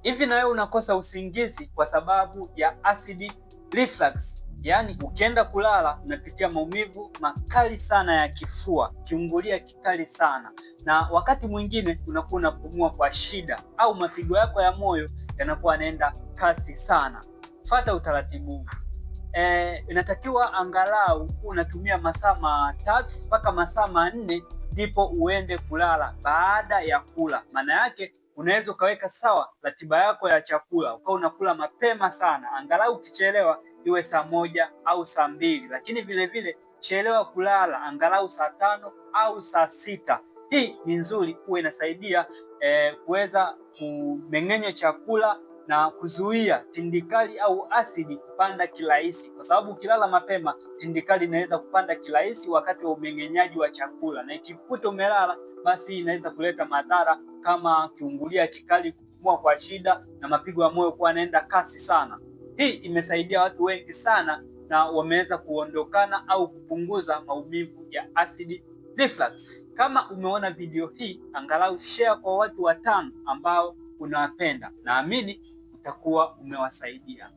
Hivi na wewe unakosa usingizi kwa sababu ya acid reflux? Yaani ukienda kulala unapitia maumivu makali sana ya kifua, kiungulia kikali sana, na wakati mwingine unakuwa unapumua kwa shida au mapigo yako ya moyo yanakuwa yanaenda kasi sana. Fuata utaratibu huu. Inatakiwa angalau unatumia masaa 3 mpaka masaa 4 ndipo uende kulala baada ya kula. Maana yake unaweza ukaweka sawa ratiba yako ya chakula, ukawa unakula mapema sana, angalau ukichelewa iwe saa 1 au saa 2, lakini vile vile chelewa kulala angalau saa 5 au saa 6. Hii ni nzuri, huwa inasaidia kuweza kumeng'enya chakula na kuzuia tindikali au asidi kupanda kirahisi, kwa sababu ukilala mapema tindikali inaweza kupanda kirahisi wakati wa umeng'enyaji wa chakula, na ikikuta umelala, basi inaweza kuleta madhara kama kiungulia kikali, kupumua kwa shida na mapigo ya moyo kuwa yanaenda kasi sana. Hii imesaidia watu wengi sana na wameweza kuondokana au kupunguza maumivu ya acid reflux. Kama umeona video hii, angalau share kwa watu 5 ambao unawapenda. Naamini utakuwa umewasaidia.